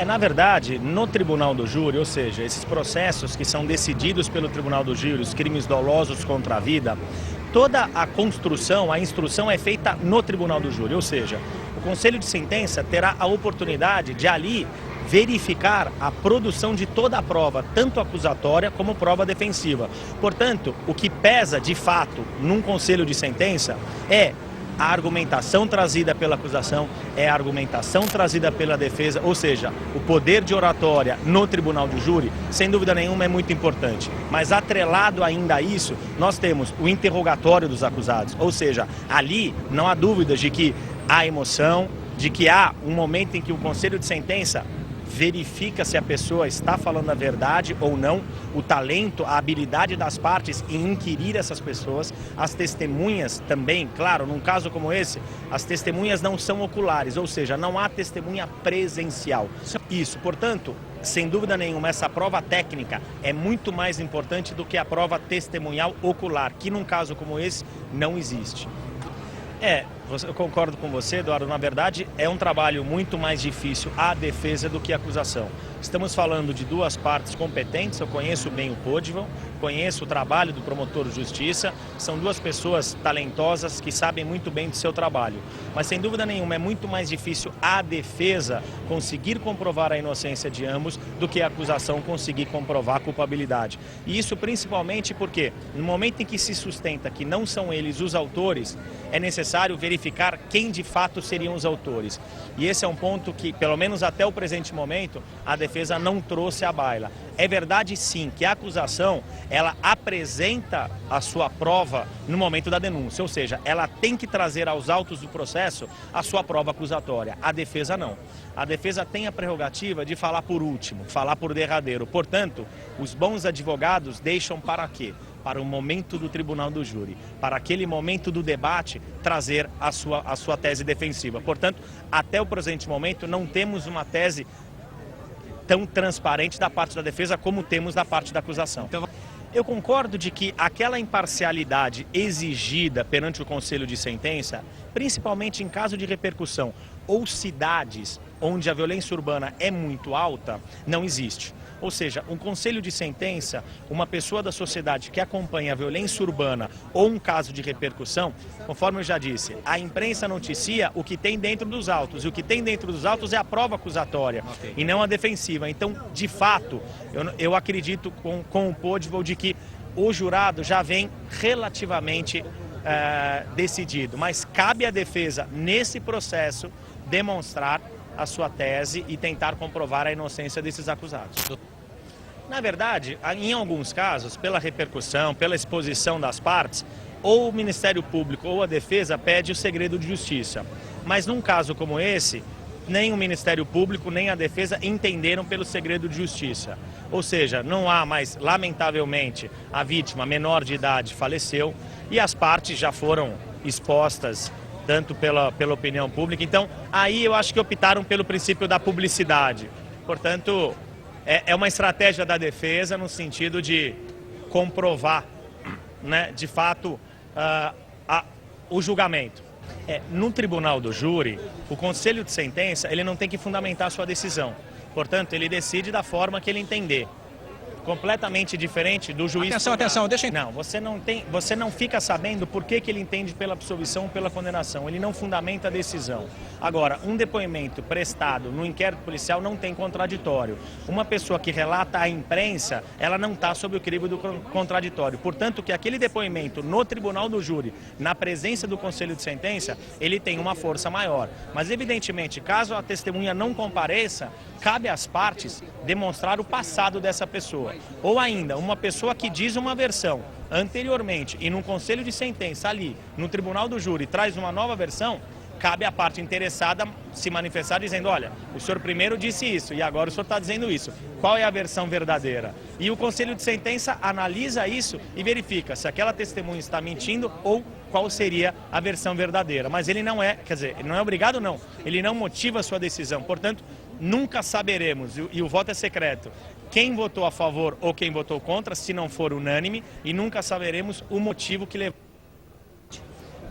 Na verdade, no tribunal do júri, ou seja, esses processos que são decididos pelo tribunal do júri, os crimes dolosos contra a vida, toda a construção, a instrução é feita no tribunal do júri, ou seja, o conselho de sentença terá a oportunidade de ali verificar a produção de toda a prova, tanto acusatória como prova defensiva. Portanto, o que pesa de fato num conselho de sentença é a argumentação trazida pela acusação, é a argumentação trazida pela defesa, ou seja, o poder de oratória no tribunal do júri, sem dúvida nenhuma, é muito importante. Mas atrelado ainda a isso, nós temos o interrogatório dos acusados, ou seja, ali não há dúvidas de que há emoção, de que há um momento em que o conselho de sentença verifica se a pessoa está falando a verdade ou não, o talento, a habilidade das partes em inquirir essas pessoas. As testemunhas também, claro, num caso como esse, as testemunhas não são oculares, ou seja, não há testemunha presencial. Isso, portanto, sem dúvida nenhuma, essa prova técnica é muito mais importante do que a prova testemunhal ocular, que num caso como esse não existe. Eu concordo com você, Eduardo. Na verdade, é um trabalho muito mais difícil a defesa do que a acusação. Estamos falando de duas partes competentes. Eu conheço bem o Podval, conheço o trabalho do promotor de justiça. São duas pessoas talentosas que sabem muito bem do seu trabalho. Mas, sem dúvida nenhuma, é muito mais difícil a defesa conseguir comprovar a inocência de ambos do que a acusação conseguir comprovar a culpabilidade. E isso principalmente porque, no momento em que se sustenta que não são eles os autores, é necessário verificar quem de fato seriam os autores. E esse é um ponto que, pelo menos até o presente momento, a defesa não trouxe à baila. É verdade, sim, que a acusação, ela apresenta a sua prova no momento da denúncia, ou seja, ela tem que trazer aos autos do processo a sua prova acusatória. A defesa não. A defesa tem a prerrogativa de falar por último, falar por derradeiro. Portanto, os bons advogados deixam para quê? Para o momento do tribunal do júri, para aquele momento do debate, trazer a sua tese defensiva. Portanto, até o presente momento, não temos uma tese tão transparente da parte da defesa como temos da parte da acusação. Eu concordo de que aquela imparcialidade exigida perante o conselho de sentença, principalmente em caso de repercussão ou cidades onde a violência urbana é muito alta, não existe. Ou seja, um conselho de sentença, uma pessoa da sociedade que acompanha a violência urbana ou um caso de repercussão, conforme eu já disse, a imprensa noticia o que tem dentro dos autos, e o que tem dentro dos autos é a prova acusatória, e não a defensiva. Então, de fato, eu acredito com o Podval de que o jurado já vem relativamente decidido, mas cabe à defesa, nesse processo, demonstrar a sua tese e tentar comprovar a inocência desses acusados. Na verdade, em alguns casos, pela repercussão, pela exposição das partes, ou o Ministério Público ou a defesa pede o segredo de justiça. Mas num caso como esse, nem o Ministério Público nem a defesa entenderam pelo segredo de justiça. Ou seja, não há mais, lamentavelmente, a vítima menor de idade faleceu e as partes já foram expostas tanto pela opinião pública. Então, aí eu acho que optaram pelo princípio da publicidade. Portanto, é uma estratégia da defesa no sentido de comprovar, né, de fato, o julgamento. No tribunal do júri, o conselho de sentença, ele não tem que fundamentar a sua decisão. Portanto, ele decide da forma que ele entender. Completamente diferente do juiz. Atenção, deixa eu... Não, você não fica sabendo por que ele entende pela absolvição ou pela condenação. Ele não fundamenta a decisão. Agora, um depoimento prestado no inquérito policial não tem contraditório. Uma pessoa que relata à imprensa, ela não está sob o crivo do contraditório. Portanto, que aquele depoimento no tribunal do júri, na presença do conselho de sentença, ele tem uma força maior. Mas, evidentemente, caso a testemunha não compareça, cabe às partes demonstrar o passado dessa pessoa. Ou ainda, uma pessoa que diz uma versão anteriormente e num conselho de sentença ali, no tribunal do júri, traz uma nova versão, cabe à parte interessada se manifestar dizendo, olha, o senhor primeiro disse isso e agora o senhor está dizendo isso. Qual é a versão verdadeira? E o conselho de sentença analisa isso e verifica se aquela testemunha está mentindo ou qual seria a versão verdadeira. Mas ele não é, quer dizer, ele não é obrigado não, ele não motiva a sua decisão. Portanto, nunca saberemos, e o voto é secreto, quem votou a favor ou quem votou contra, se não for unânime, e nunca saberemos o motivo que levou.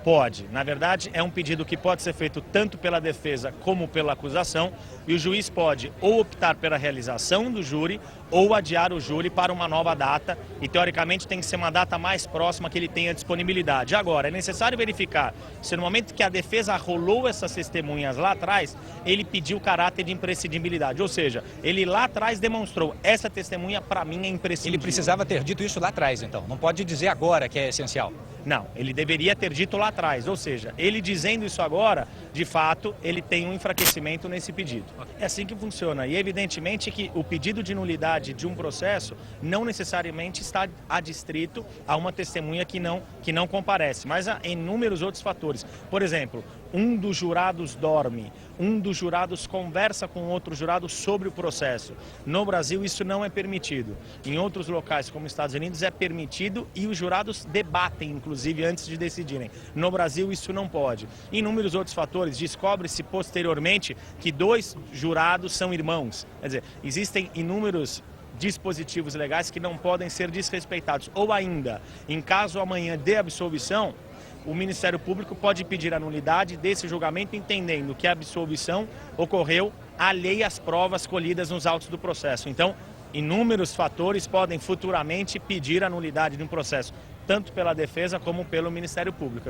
Pode. Na verdade, é um pedido que pode ser feito tanto pela defesa como pela acusação, e o juiz pode ou optar pela realização do júri ou adiar o júri para uma nova data, e teoricamente tem que ser uma data mais próxima que ele tenha disponibilidade. Agora, é necessário verificar se no momento que a defesa arrolou essas testemunhas lá atrás, ele pediu caráter de imprescindibilidade, ou seja, ele lá atrás demonstrou, essa testemunha para mim é imprescindível. Ele precisava ter dito isso lá atrás, então, não pode dizer agora que é essencial. Não, ele deveria ter dito lá atrás, ou seja, ele dizendo isso agora, de fato, ele tem um enfraquecimento nesse pedido. É assim que funciona, e evidentemente que o pedido de nulidade de um processo não necessariamente está adstrito a uma testemunha que não comparece, mas há inúmeros outros fatores. Por exemplo, um dos jurados dorme, um dos jurados conversa com outro jurado sobre o processo. No Brasil isso não é permitido. Em outros locais, como Estados Unidos, é permitido e os jurados debatem, inclusive, antes de decidirem. No Brasil isso não pode. Inúmeros outros fatores, descobre-se posteriormente que 2 jurados são irmãos. Quer dizer, existem inúmeros dispositivos legais que não podem ser desrespeitados. Ou ainda, em caso amanhã de absolvição, o Ministério Público pode pedir a nulidade desse julgamento, entendendo que a absolvição ocorreu alheia às provas colhidas nos autos do processo. Então, inúmeros fatores podem futuramente pedir a nulidade de um processo, tanto pela defesa como pelo Ministério Público.